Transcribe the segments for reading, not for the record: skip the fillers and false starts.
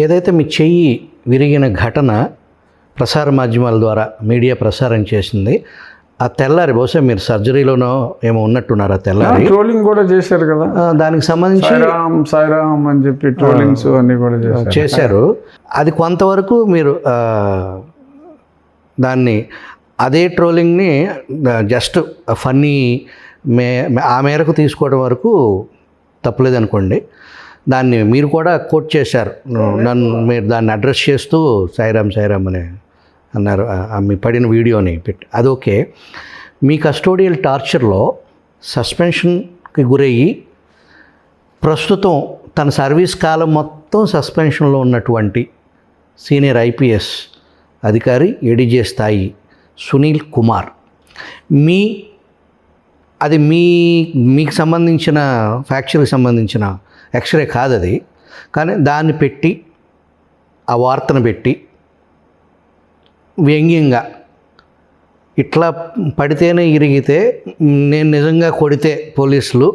ఏదైతే మీ చెయ్యి విరిగిన ఘటన ప్రసార మాధ్యమాల ద్వారా మీడియా ప్రసారం చేసింది, ఆ తెల్లారి బహుశా మీరు సర్జరీలోనో ఏమో ఉన్నట్టున్నారు. ఆ తెల్లారి ట్రోలింగ్ కూడా చేశారు కదా, దానికి సంబంధించి సాయిరామ్ అని చెప్పి ట్రోలింగ్స్ అన్నీ కూడా చేశారు. అది కొంతవరకు మీరు దాన్ని అదే ట్రోలింగ్ని జస్ట్ ఫన్నీ ఆ మేరకు తీసుకోవడం వరకు తప్పులేదనుకోండి. దాన్ని మీరు కూడా కోట్ చేశారు, మీరు దాన్ని అడ్రస్ చేస్తూ సాయిరామ్ అని అన్నారు. మీ పడిన వీడియోని పెట్టి అది ఓకే. మీ కస్టోడియల్ టార్చర్లో సస్పెన్షన్కి గురయ్యి ప్రస్తుతం తన సర్వీస్ కాలం మొత్తం సస్పెన్షన్లో ఉన్నటువంటి సీనియర్ ఐపీఎస్ అధికారి ఏడీజే స్థాయి సునీల్ కుమార్, అది మీకు సంబంధించిన ఫ్రాక్చర్కి సంబంధించిన ఎక్స్రే కాదు అది, కానీ దాన్ని పెట్టి ఆ వార్తను పెట్టి వ్యంగ్యంగా ఇట్లా పడితేనే ఇరిగితే నేను నిజంగా కొడితే పోలీసులు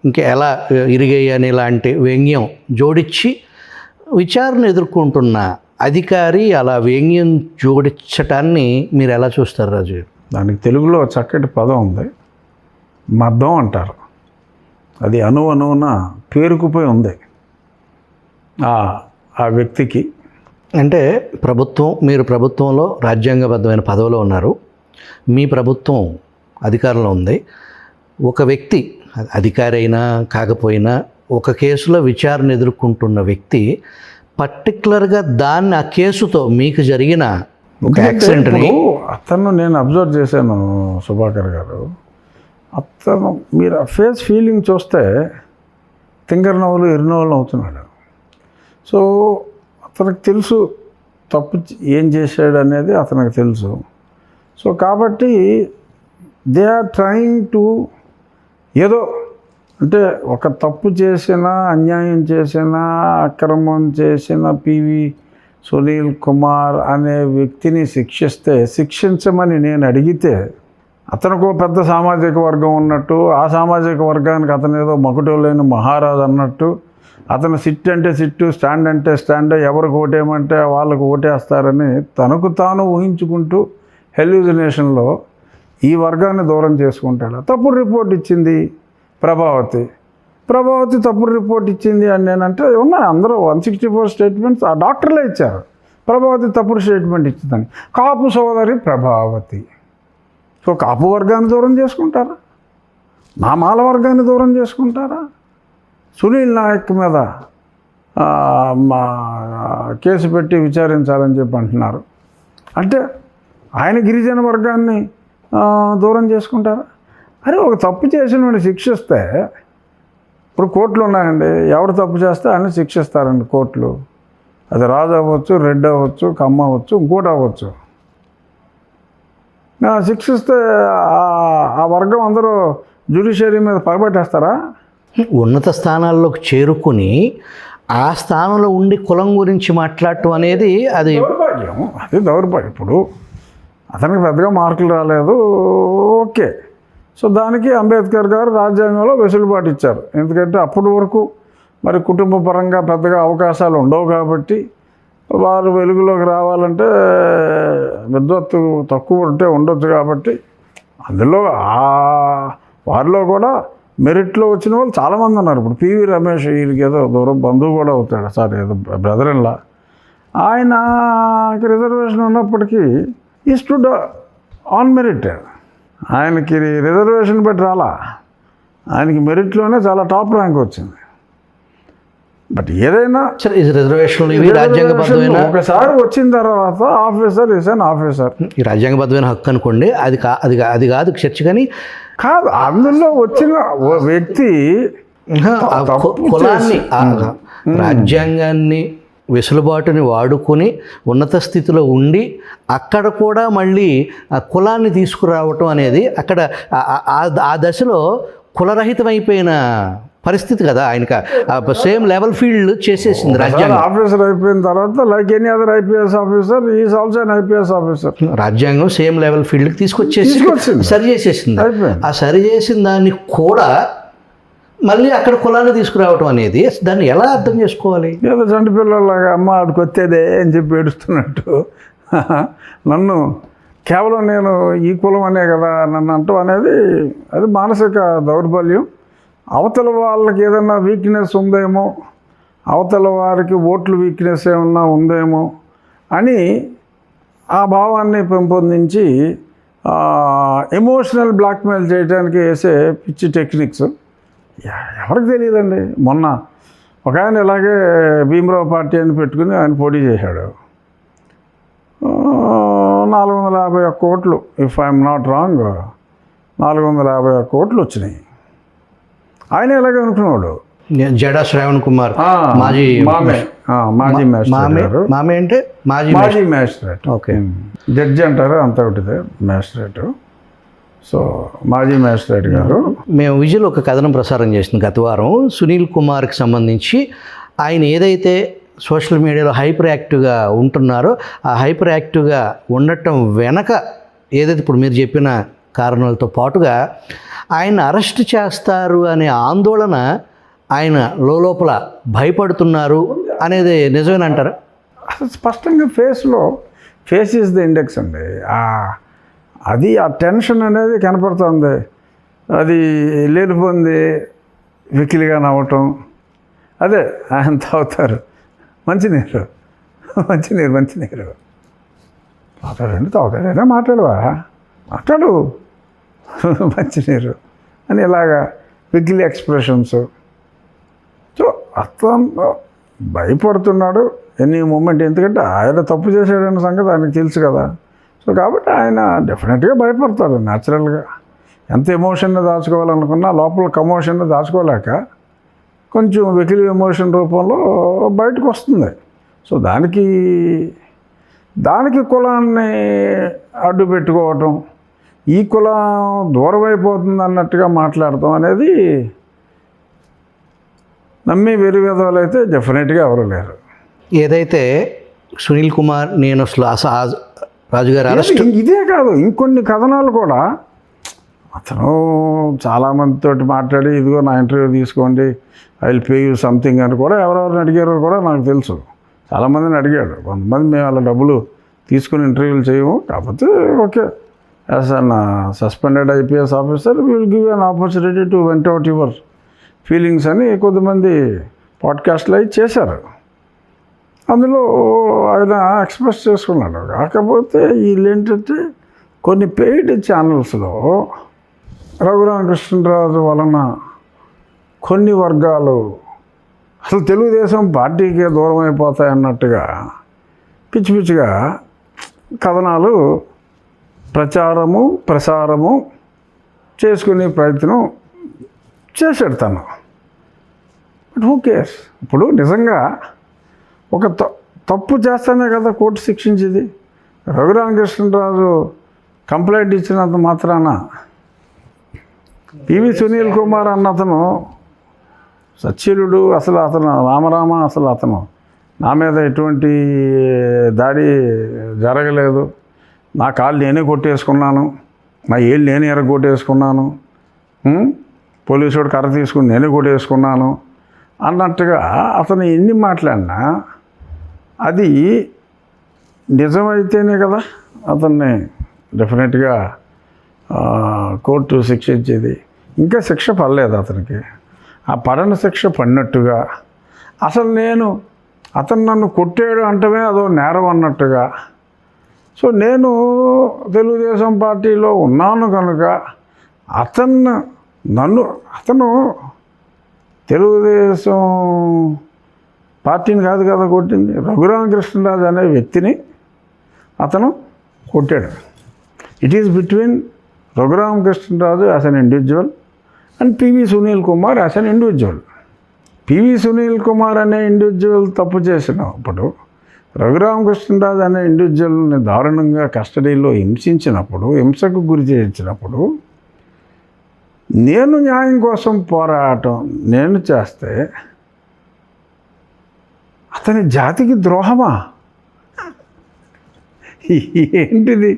ఇంకా ఎలా ఇరిగాయి అని ఇలాంటి వ్యంగ్యం జోడించి విచారణ ఎదుర్కొంటున్న అధికారి అలా వ్యంగ్యం జోడించటాన్ని మీరు ఎలా చూస్తారు రాజు గారు? దానికి తెలుగులో చక్కటి పదం ఉంది, మద్దం అంటారు. అది అణువున పేరుకుపోయి ఉంది ఆ వ్యక్తికి. అంటే మీరు ప్రభుత్వంలో రాజ్యాంగబద్ధమైన పదవిలో ఉన్నారు, మీ ప్రభుత్వం అధికారంలో ఉంది. ఒక వ్యక్తి అధికారి అయినా కాకపోయినా ఒక కేసులో విచారణ ఎదుర్కొంటున్న వ్యక్తి పర్టికులర్గా ఆ కేసుతో మీకు జరిగిన ఒక యాక్సిడెంట్ని అతను నేను అబ్జర్వ్ చేశాను సుభాకర్ గారు. అతను మీరు ఆ ఫేస్ ఫీలింగ్ చూస్తే తింగర నవ్వులు ఎరినవ్వులు అవుతున్నాడు. సో అతనికి తెలుసు తప్పు ఏం చేశాడు అనేది అతనికి తెలుసు. సో కాబట్టి దే ఆర్ ట్రయింగ్ టు ఏదో అంటే ఒక తప్పు చేసిన, అన్యాయం చేసిన, అక్రమం చేసిన పివి సునీల్ కుమార్ అనే వ్యక్తిని శిక్షించమని నేను అడిగితే అతనికి పెద్ద సామాజిక వర్గం ఉన్నట్టు, ఆ సామాజిక వర్గానికి అతను ఏదో మకుటో లేని మహారాజు అన్నట్టు, అతను సిట్ అంటే సిట్టు, స్టాండ్ అంటే స్టాండ్, ఎవరికి ఓటేయమంటే వాళ్ళకు ఓటేస్తారని తనకు తాను ఊహించుకుంటూ హెల్యూజినేషన్లో ఈ వర్గాన్ని దూరం చేసుకుంటాడు. తప్పుడు రిపోర్ట్ ఇచ్చింది ప్రభావతి తప్పుడు రిపోర్ట్ ఇచ్చింది అని నేనంటే ఉన్నాయి. అందరూ 164 స్టేట్మెంట్స్ ఆ డాక్టర్లే ఇచ్చారు. ప్రభావతి తప్పుడు స్టేట్మెంట్ ఇచ్చిందని. కాపు సోదరి ప్రభావతి. సో కాపు వర్గాన్ని దూరం చేసుకుంటారా? నా మాల వర్గాన్ని దూరం చేసుకుంటారా? సునీల్ నాయక్ మీద కేసు పెట్టి విచారించాలని చెప్పి అంటున్నారు. అంటే ఆయన గిరిజన వర్గాన్ని దూరం చేసుకుంటారా? అరే ఒక తప్పు చేసిన వాడిని శిక్షిస్తే, ఇప్పుడు కోర్టులు ఉన్నాయండి, ఎవరు తప్పు చేస్తే ఆయన శిక్షిస్తారండి కోర్టులు. అది రాజు అవ్వచ్చు, రెడ్డి అవ్వచ్చు, కమ్మ అవ్వచ్చు, ఇంకోటి అవ్వచ్చు. శిక్షిస్తే ఆ వర్గం అందరూ జ్యుడిషియరీ మీద పగబట్టేస్తారా? ఉన్నత స్థానాల్లోకి చేరుకుని ఆ స్థానంలో ఉండి కులం గురించి మాట్లాడటం అనేది అది దౌర్భాగ్యం. ఇప్పుడు అతనికి పెద్దగా మార్కులు రాలేదు, ఓకే. సో దానికి అంబేద్కర్ గారు రాజ్యాంగంలో వెసులుబాటు ఇచ్చారు. ఎందుకంటే అప్పటి వరకు మరి కుటుంబ పరంగా పెద్దగా అవకాశాలు ఉండవు కాబట్టి వారు వెలుగులోకి రావాలంటే విద్వత్తు తక్కువ ఉంటే ఉండొచ్చు కాబట్టి అందులో వారిలో కూడా మెరిట్లో వచ్చిన వాళ్ళు చాలామంది ఉన్నారు. ఇప్పుడు పివి రమేష్ వీరికి ఏదో దూరం బంధువు కూడా అవుతాడు, సార్ ఏదో బ్రదర్ ఇన్లా. ఆయనకి రిజర్వేషన్ ఉన్నప్పటికీ ఈ స్టూడ్ ఆన్ మెరిట్. ఆయనకి రిజర్వేషన్ బట్టి రాలా, ఆయనకి మెరిట్లోనే చాలా టాప్ ర్యాంక్ వచ్చింది. బట్ ఏదైనా రిజర్వేషన్ ఒకసారి వచ్చిన తర్వాత ఆఫీసర్ ఇస్ అన్ ఆఫీసర్. ఈ రాజ్యాంగబద్ధమైన హక్కు అనుకోండి, అది కాదు చర్చ. కానీ కాదు, అందులో వచ్చిన వ్యక్తి కులాన్ని రాజ్యాంగాన్ని వెసులుబాటుని వాడుకొని ఉన్నత స్థితిలో ఉండి అక్కడ కూడా మళ్ళీ ఆ కులాన్ని తీసుకురావటం అనేది అక్కడ ఆ దశలో కులరహితమైపోయిన పరిస్థితి కదా. ఆయనకి సేమ్ లెవెల్ ఫీల్డ్ చేసేసింది రాజ్యాంగం. ఆఫీసర్ అయిపోయిన తర్వాత like any other IPS officer is also an IPS officer. రాజ్యాంగం సేమ్ లెవెల్ ఫీల్డ్కి తీసుకొచ్చేసి సరి చేసేసింది. ఆ సరి చేసిన దాన్ని కూడా మళ్ళీ అక్కడ కులాన్ని తీసుకురావటం అనేది దాన్ని ఎలా అర్థం చేసుకోవాలి? ఏదో చంటి పిల్లలాగా అమ్మ ఆడికి వచ్చేదే అని చెప్పి ఏడుస్తున్నట్టు నన్ను కేవలం నేను ఈ కులం అనే కదా నన్ను అంటూ అనేది అది మానసిక దౌర్బల్యం. అవతల వాళ్ళకి ఏదన్నా వీక్నెస్ ఉందేమో, అవతల వారికి ఓట్లు వీక్నెస్ ఏమన్నా ఉందేమో అని ఆ భావాన్ని పెంపొందించి ఎమోషనల్ బ్లాక్మెయిల్ చేయడానికి వేసే పిచ్చి టెక్నిక్స్ ఎవరికి తెలియదండి. మొన్న ఒక ఆయన ఇలాగే భీమరావు పార్టీ అని పెట్టుకుని ఆయన పోటీ చేశాడు. 451 కోట్లు, ఇఫ్ ఐఎమ్ నాట్ రాంగ్, 451 కోట్లు వచ్చినాయి. ఆయన ఎలాగే అనుకున్నాడు. జడా శ్రావణ్ కుమార్ మాజీ మ్యాజిస్ట్రేట్, మామే అంటే మాజీ మ్యాజిస్ట్రేట్, ఓకే, జడ్జి అంటారు అంత ఒకటిదే మ్యాజిస్ట్రేట్. సో మాజీ మ్యాజిస్ట్రేట్ గారు, మేము విజువల్ ఒక కథనం ప్రసారం చేసిన గత వారం సునీల్ కుమార్కి సంబంధించి ఆయన ఏదైతే సోషల్ మీడియాలో హైపర్ యాక్టివ్గా ఉంటున్నారో ఆ హైపర్ యాక్టివ్గా ఉండటం వెనక ఏదైతే ఇప్పుడు మీరు చెప్పిన కారణాలతో పాటుగా ఆయన అరెస్ట్ చేస్తారు అనే ఆందోళన ఆయన లోపల భయపడుతున్నారు అనేది నిజమేనంటారా? స్పష్టంగా ఫేస్ ఈజ్ ద ఇండెక్స్ అండి. అది ఆ టెన్షన్ అనేది కనపడుతుంది. అది లేనిపోయింది వెకిలిగా నవ్వటం, అదే ఆయన తాగుతారు మంచినీరు తాగుతారండి, తాగుతారైనా మాట్లాడు మంచినీరు అని ఇలాగా వెకిలి ఎక్స్ప్రెషన్స్. సో అతను భయపడుతున్నాడు ఎనీ మూమెంట్, ఎందుకంటే ఆయన తప్పు చేశాడన్న సంగతి ఆయనకు తెలుసు కదా. సో కాబట్టి ఆయన డెఫినెట్గా భయపడతాడు న్యాచురల్గా. ఎంత ఎమోషన్ని దాచుకోవాలనుకున్నా లోపల కమోషన్ని దాచుకోలేక కొంచెం వెకిలి ఎమోషన్ రూపంలో బయటకు వస్తుంది. సో దానికి కులాన్ని అడ్డు పెట్టుకోవటం, ఈ కులం దూరం అయిపోతుంది అన్నట్టుగా మాట్లాడటం అనేది నమ్మి వెరివేదవాళ్ళు అయితే డెఫినెట్గా ఎవరు లేరు. ఏదైతే సునీల్ కుమార్ నేను అసలు రాజుగారు అరెస్ట్ ఇదే కాదు, ఇంకొన్ని కథనాలు కూడా అతను చాలామందితో మాట్లాడి ఇదిగో నా ఇంటర్వ్యూ తీసుకోండి, I will pay you something అని కూడా ఎవరెవరిని అడిగారో కూడా నాకు తెలుసు. చాలామందిని అడిగాడు. కొంతమంది మేము అలా డబ్బులు తీసుకుని ఇంటర్వ్యూలు చేయము, కాకపోతే okay as an suspended IPS officer we will give an opportunity to went out your feelings అని కొద్దిమంది పాడ్కాస్ట్లు అవి చేశారు. అందులో ఆయన ఎక్స్ప్రెస్ చేసుకున్నాడు. కాకపోతే వీళ్ళు ఏంటంటే కొన్ని పెయిడ్ ఛానల్స్లో రఘురామకృష్ణరాజు వలన కొన్ని వర్గాలు అసలు తెలుగుదేశం పార్టీకే దూరం అయిపోతాయన్నట్టుగా పిచ్చిగా కథనాలు ప్రసారము చేసుకునే ప్రయత్నం చేశాడు తను. But who cares? ఇప్పుడు నిజంగా ఒక తప్పు చేస్తానే కదా కోర్టు శిక్షించేది. రఘురామకృష్ణరాజు కంప్లైంట్ ఇచ్చినంత మాత్రాన పివి సునీల్ కుమార్ అన్నతను సచ్చీలుడు, అసలు అతను రామరామ, అసలు అతను నా మీద ఎటువంటి దాడి జరగలేదు, నా కాళ్ళు నేనే కొట్టేసుకున్నాను, నా ఏళ్ళు నేనే ఎరగొట్టేసుకున్నాను, పోలీసుడు కర్ర తీసుకుని నేనే కొట్టేసుకున్నాను అన్నట్టుగా అతను ఎన్ని మాట్లాడినా అది నిజమైతేనే కదా అతన్ని డెఫినెట్గా కోర్టు శిక్షించేది. ఇంకా శిక్ష పడలేదు అతనికి. ఆ పడని శిక్ష పడినట్టుగా అసలు అతను నన్ను కొట్టాడు అంటమే అదో నేరం అన్నట్టుగా. సో నేను తెలుగుదేశం పార్టీలో ఉన్నాను కనుక అతను తెలుగుదేశం పార్టీని కాదు కదా కొట్టింది, రఘురామకృష్ణరాజు అనే వ్యక్తిని అతను కొట్టాడు. It is between Raghuramakrishnaraju as an individual and PV Sunil Kumar as an individual. PV Sunil Kumar అనే ఇండివిజువల్ తప్పు చేసినప్పుడు, రఘురామకృష్ణరాజు అనే ఇండివిజువల్ని దారుణంగా కస్టడీలో హింసకు గురి చేయించినప్పుడు నేను న్యాయం కోసం పోరాటం నేను చేస్తే అతని జాతికి ద్రోహమా? ఏంటిది?